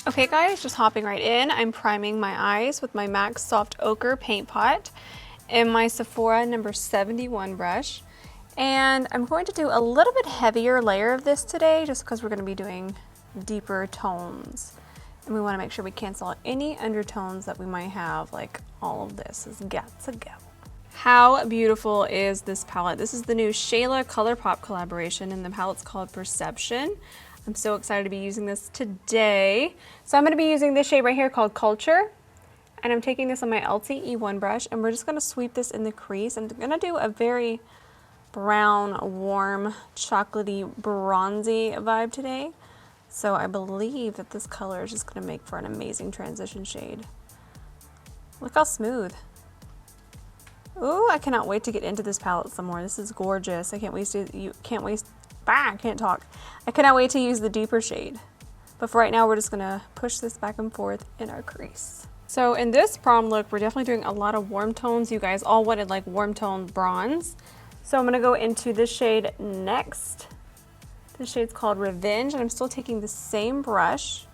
Okay guys, just hopping right in. I'm priming my eyes with my MAC Soft Ochre Paint Pot and my Sephora number 71 brush. And I'm going to do a little bit heavier layer of this today just because we're going to be doing deeper tones. And we want to make sure we cancel out any undertones that we might have, like all of this has got to go. How beautiful is this palette? This is the new Shayla Colourpop collaboration and the palette's called Perception. I'm so excited to be using this today. So I'm going to be using this shade right here called Culture. And I'm taking this on my LTE1 brush and we're just going to sweep this in the crease. I'm going to do a very brown, warm, chocolatey, bronzy vibe today. So I believe that this color is just going to make for an amazing transition shade. Look how smooth. Ooh, I cannot wait to get into this palette some more. This is gorgeous. I can't waste it. I can't talk. I cannot wait to use the deeper shade. But for right now, we're just gonna push this back and forth in our crease. So in this prom look, we're definitely doing a lot of warm tones. You guys all wanted like warm toned bronze. So I'm gonna go into this shade next. This shade's called Revenge, and I'm still taking the same brush.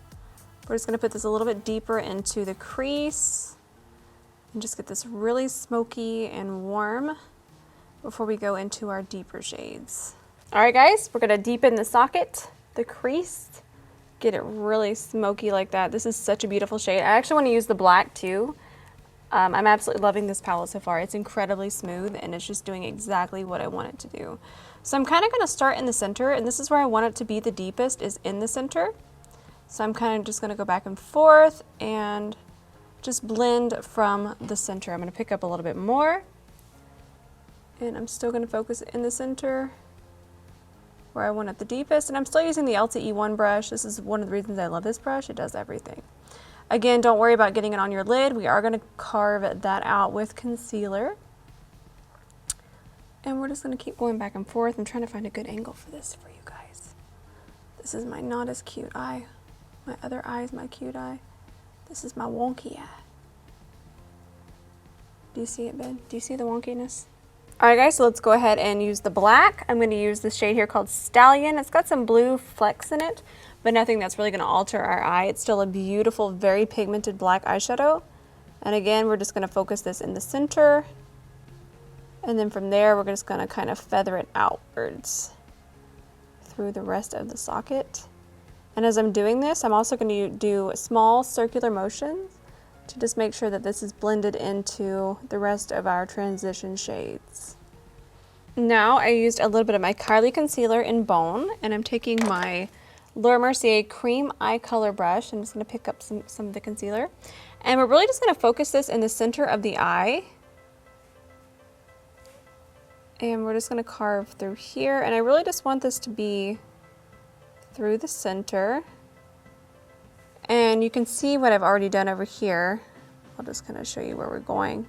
We're just gonna put this a little bit deeper into the crease and just get this really smoky and warm before we go into our deeper shades. All right guys, we're gonna deepen the socket, the crease, get it really smoky like that. This is such a beautiful shade. I actually wanna use the black too. I'm absolutely loving this palette so far. It's incredibly smooth and it's just doing exactly what I want it to do. So I'm kinda gonna start in the center, and this is where I want it to be the deepest, is in the center. So I'm kinda just gonna go back and forth and just blend from the center. I'm gonna pick up a little bit more and I'm still gonna focus in the center where I want it the deepest, and I'm still using the LTE1 brush. This is one of the reasons I love this brush. It does everything. Again, don't worry about getting it on your lid. We are going to carve that out with concealer. And we're just going to keep going back and forth. I'm trying to find a good angle for this for you guys. This is my not as cute eye. My other eye is my cute eye. This is my wonky eye. Do you see it, Ben? Do you see the wonkiness? Alright guys, so let's go ahead and use the black. I'm going to use this shade here called Stallion. It's got some blue flecks in it, but nothing that's really going to alter our eye. It's still a beautiful, very pigmented black eyeshadow. And again, we're just going to focus this in the center. And then from there, we're just going to kind of feather it outwards through the rest of the socket. And as I'm doing this, I'm also going to do small circular motions to just make sure that this is blended into the rest of our transition shades. Now I used a little bit of my Kylie concealer in Bone, and I'm taking my Laura Mercier cream eye color brush. I'm just going to pick up some of the concealer, and we're really just going to focus this in the center of the eye, and we're just going to carve through here, and I really just want this to be through the center. And you can see what I've already done over here. I'll just kind of show you where we're going.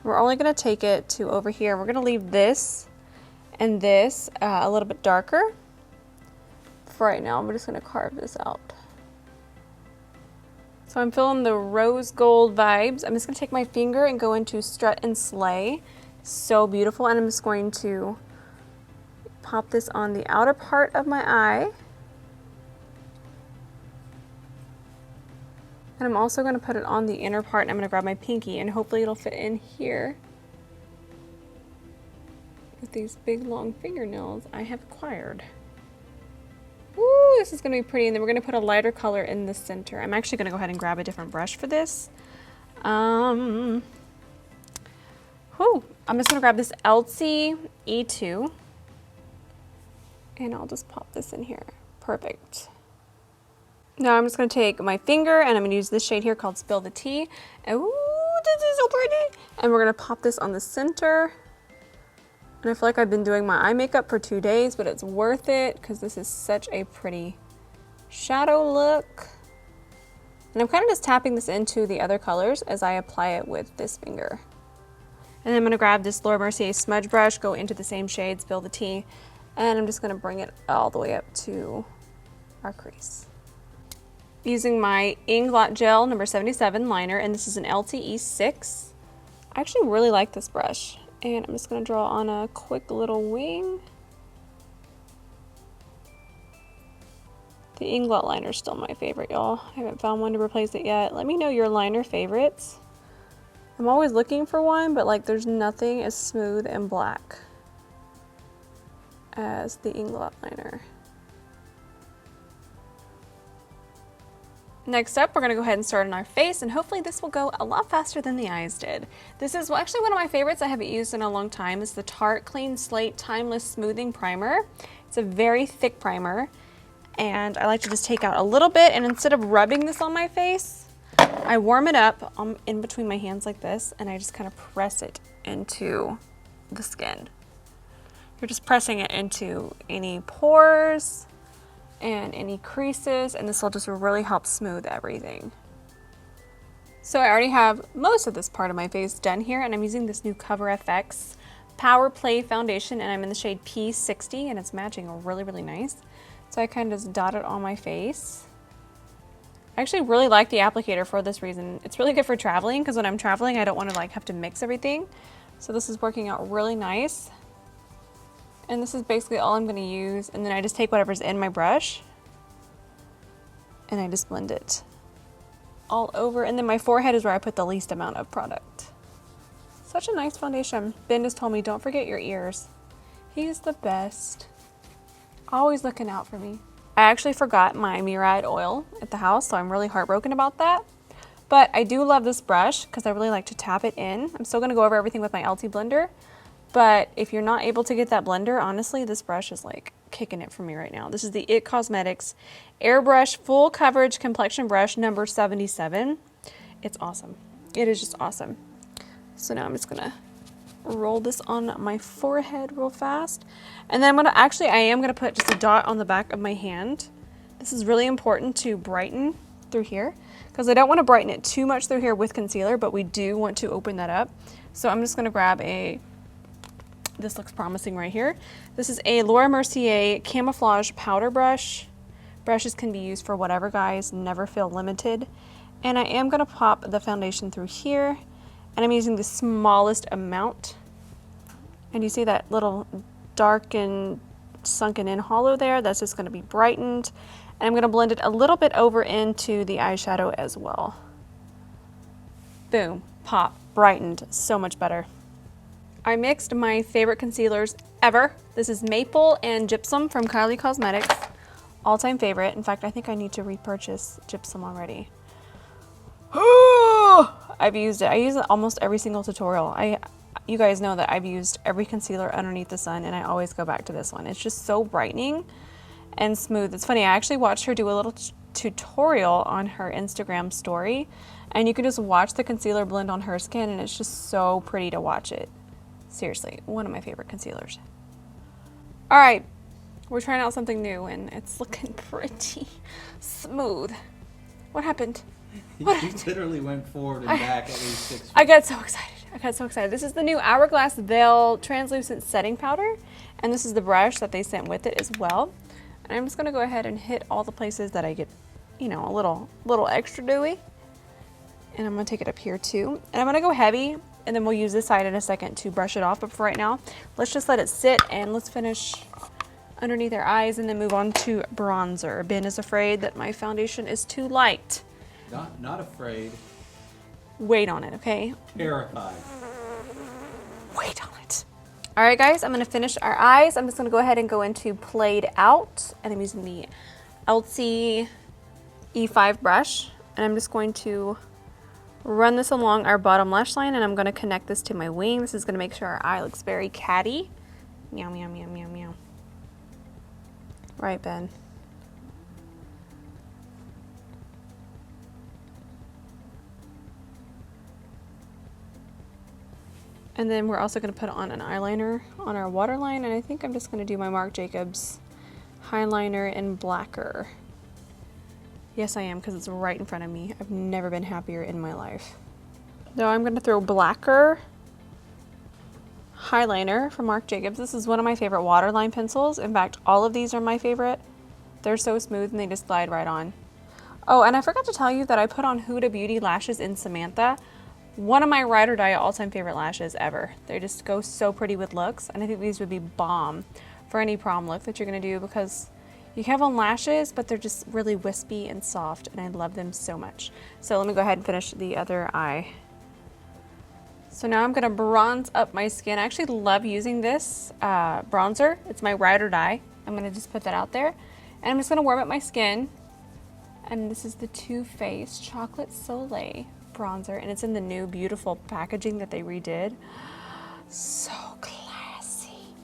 We're only going to take it to over here. We're going to leave this and this a little bit darker. For right now, I'm just going to carve this out. So I'm feeling the rose gold vibes. I'm just going to take my finger and go into Strut and Slay. So beautiful. And I'm just going to pop this on the outer part of my eye. And I'm also going to put it on the inner part, and I'm going to grab my pinky and hopefully it'll fit in here with these big long fingernails I have acquired. Ooh, this is going to be pretty. And then we're going to put a lighter color in the center. I'm actually going to go ahead and grab a different brush for this. I'm just going to grab this Elsie E2 and I'll just pop this in here. Perfect. Now I'm just going to take my finger and I'm going to use this shade here called Spill the Tea. Ooh, this is so pretty. And we're going to pop this on the center. And I feel like I've been doing my eye makeup for 2 days, but it's worth it because this is such a pretty shadow look. And I'm kind of just tapping this into the other colors as I apply it with this finger. And then I'm going to grab this Laura Mercier smudge brush, go into the same shade, Spill the Tea, and I'm just going to bring it all the way up to our crease. Using my Inglot Gel number 77 liner, and this is an LTE6. I actually really like this brush, and I'm just going to draw on a quick little wing. The Inglot Liner is still my favorite, y'all. I haven't found one to replace it yet. Let me know your liner favorites. I'm always looking for one, but like there's nothing as smooth and black as the Inglot Liner. Next up, we're gonna go ahead and start on our face, and hopefully this will go a lot faster than the eyes did. This is actually one of my favorites I haven't used in a long time. It's the Tarte Clean Slate Timeless Smoothing Primer. It's a very thick primer, and I like to just take out a little bit, and instead of rubbing this on my face, I warm it up in between my hands like this, and I just kind of press it into the skin. You're just pressing it into any pores and any creases, and this will just really help smooth everything. So I already have most of this part of my face done here, and I'm using this new CoverFX Power Play Foundation, and I'm in the shade P60, and it's matching really, really nice. So I kind of just dot it on my face. I actually really like the applicator for this reason. It's really good for traveling, because when I'm traveling, I don't want to like have to mix everything. So this is working out really nice. And this is basically all I'm going to use, and then I just take whatever's in my brush and I just blend it all over, and then my forehead is where I put the least amount of product. Such a nice foundation. Ben just told me, don't forget your ears. He's the best. Always looking out for me. I actually forgot my Murad oil at the house, so I'm really heartbroken about that. But I do love this brush because I really like to tap it in. I'm still going to go over everything with my LT blender. But if you're not able to get that blender, honestly, this brush is like kicking it for me right now. This is the IT Cosmetics Airbrush Full Coverage Complexion Brush number 77. It's awesome. It is just awesome. So now I'm just gonna roll this on my forehead real fast. And then I am gonna put just a dot on the back of my hand. This is really important to brighten through here, because I don't want to brighten it too much through here with concealer, but we do want to open that up. So I'm just gonna grab this looks promising right here. This is a Laura Mercier Camouflage Powder Brush. Brushes can be used for whatever, guys. Never feel limited. And I am going to pop the foundation through here. And I'm using the smallest amount. And you see that little dark and sunken in hollow there? That's just going to be brightened. And I'm going to blend it a little bit over into the eyeshadow as well. Boom. Pop. Brightened. So much better. I mixed my favorite concealers ever. This is Maple and Gypsum from Kylie Cosmetics. All-time favorite. In fact, I think I need to repurchase Gypsum already. I've used it. I use it almost every single tutorial. You guys know that I've used every concealer underneath the sun, and I always go back to this one. It's just so brightening and smooth. It's funny, I actually watched her do a little tutorial on her Instagram story, and you can just watch the concealer blend on her skin, and it's just so pretty to watch it. Seriously, one of my favorite concealers. All right, we're trying out something new, and it's looking pretty smooth. What happened? You literally went forward and back at least 6 feet. I got so excited. This is the new Hourglass Veil Translucent Setting Powder, and this is the brush that they sent with it as well. And I'm just gonna go ahead and hit all the places that I get, you know, a little extra dewy. And I'm gonna take it up here too. And I'm gonna go heavy, and then we'll use this side in a second to brush it off. But for right now, let's just let it sit, and let's finish underneath our eyes and then move on to bronzer. Ben is afraid that my foundation is too light. Not afraid. Wait on it, okay? Terrified. Wait on it. All right, guys, I'm gonna finish our eyes. I'm just gonna go ahead and go into Played Out, and I'm using the LC E5 brush, and I'm just going to run this along our bottom lash line, and I'm going to connect this to my wing. This is going to make sure our eye looks very catty. Meow, meow, meow, meow, meow. Right, Ben. And then we're also going to put on an eyeliner on our waterline, and I think I'm just going to do my Marc Jacobs HighLiner in Blaquer. Yes, I am, because it's right in front of me. I've never been happier in my life. Now I'm going to throw Blaquer HighLiner from Marc Jacobs. This is one of my favorite waterline pencils. In fact, all of these are my favorite. They're so smooth and they just slide right on. Oh, and I forgot to tell you that I put on Huda Beauty lashes in Samantha. One of my ride or die all-time favorite lashes ever. They just go so pretty with looks, and I think these would be bomb for any prom look that you're going to do, because You have on lashes, but they're just really wispy and soft, and I love them so much. So let me go ahead and finish the other eye. So now I'm gonna bronze up my skin. I actually love using this bronzer. It's my ride or die. I'm gonna just put that out there. And I'm just gonna warm up my skin. And this is the TooFaced Chocolate Soleil bronzer, and it's in the new beautiful packaging that they redid. So classy.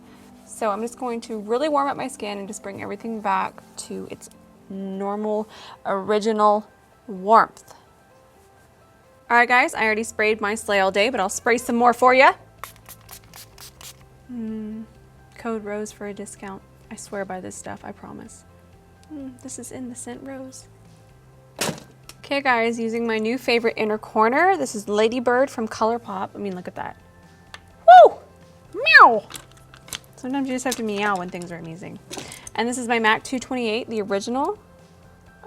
So I'm just going to really warm up my skin and just bring everything back to its normal, original warmth. All right, guys, I already sprayed my Soleil all day, but I'll spray some more for you. Code ROSE for a discount. I swear by this stuff, I promise. This is in the scent Rose. Okay, guys, using my new favorite inner corner. This is Ladybird from Colourpop. I mean, look at that. Woo! Meow! Sometimes you just have to meow when things are amazing. And this is my MAC 228, the original.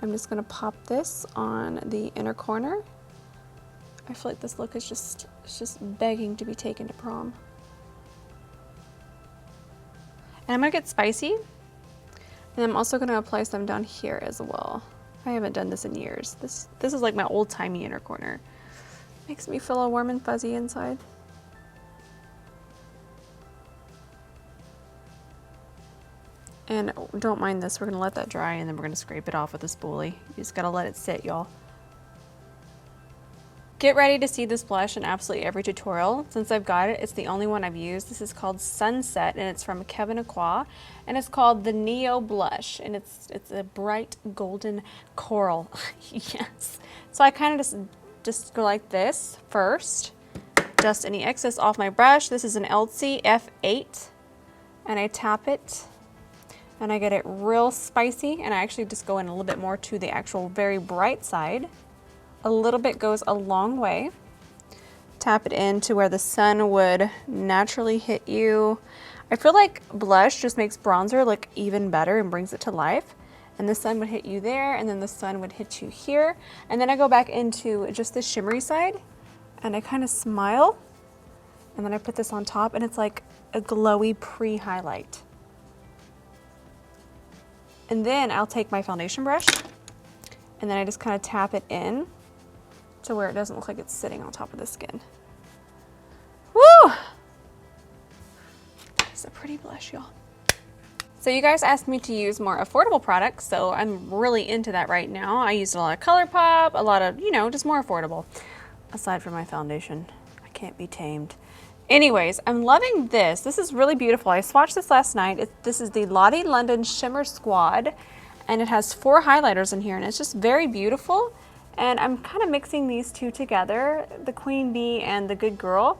I'm just gonna pop this on the inner corner. I feel like this look is just begging to be taken to prom. And I'm gonna get spicy. And I'm also gonna apply some down here as well. I haven't done this in years. This is like my old-timey inner corner. Makes me feel all warm and fuzzy inside. And don't mind this, we're gonna let that dry and then we're gonna scrape it off with a spoolie. You just gotta let it sit, y'all. Get ready to see this blush in absolutely every tutorial. Since I've got it, it's the only one I've used. This is called Sunset, and it's from Kevyn Aucoin, and it's called the Neo Blush, and it's a bright golden coral. Yes. So I kind of just go like this first. Dust any excess off my brush. This is an LC F8, and I tap it, and I get it real spicy, and I actually just go in a little bit more to the actual very bright side. A little bit goes a long way. Tap it in to where the sun would naturally hit you. I feel like blush just makes bronzer look even better and brings it to life. And the sun would hit you there, and then the sun would hit you here. And then I go back into just the shimmery side, and I kind of smile. And then I put this on top, and it's like a glowy pre-highlight. And then I'll take my foundation brush, and then I just kind of tap it in to where it doesn't look like it's sitting on top of the skin. Woo! It's a pretty blush, y'all. So you guys asked me to use more affordable products, so I'm really into that right now. I used a lot of Colourpop, a lot of, you know, just more affordable. Aside from my foundation, I can't be tamed. Anyways, I'm loving this. This is really beautiful. I swatched this last night. This is the Lottie London Shimmer Squad, and it has 4 highlighters in here, and it's just very beautiful. And I'm kind of mixing these two together, the Queen Bee and the Good Girl.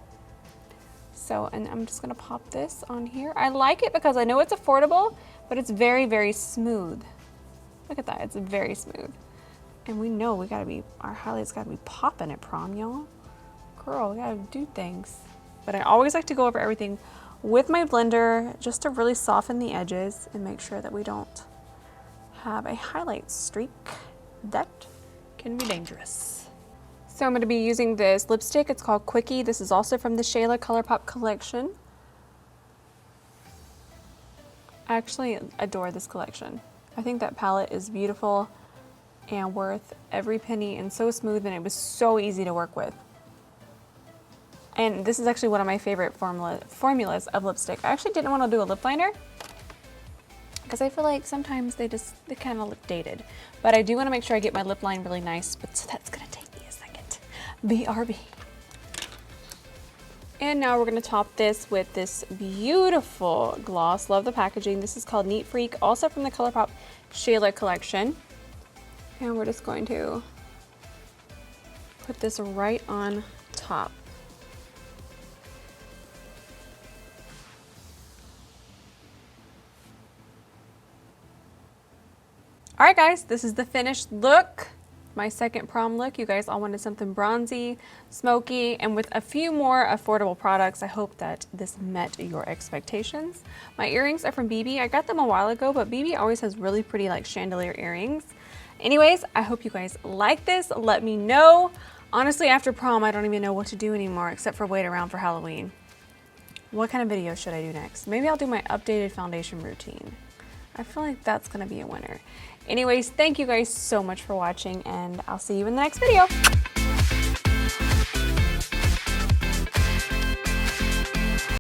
So, and I'm just gonna pop this on here. I like it because I know it's affordable, but it's very, very smooth. Look at that, it's very smooth. And we know we gotta be, our highlights gotta be popping at prom, y'all. Girl, we gotta do things. But I always like to go over everything with my blender just to really soften the edges and make sure that we don't have a highlight streak that can be dangerous. So I'm going to be using this lipstick. It's called Quickie. This is also from the Shayla Colourpop collection. I actually adore this collection. I think that palette is beautiful and worth every penny, and so smooth, and it was so easy to work with. And this is actually one of my favorite formulas of lipstick. I actually didn't want to do a lip liner because I feel like sometimes they kind of look dated. But I do want to make sure I get my lip line really nice, but so that's going to take me a second. BRB. And now we're going to top this with this beautiful gloss. Love the packaging. This is called Neat Freak, also from the Colourpop Shayla collection. And we're just going to put this right on top. All right, guys, this is the finished look. My second prom look. You guys all wanted something bronzy, smoky, and with a few more affordable products. I hope that this met your expectations. My earrings are from BB. I got them a while ago, but BB always has really pretty like chandelier earrings. Anyways, I hope you guys like this. Let me know. Honestly, after prom, I don't even know what to do anymore except for wait around for Halloween. What kind of video should I do next? Maybe I'll do my updated foundation routine. I feel like that's gonna be a winner. Anyways, thank you guys so much for watching, and I'll see you in the next video.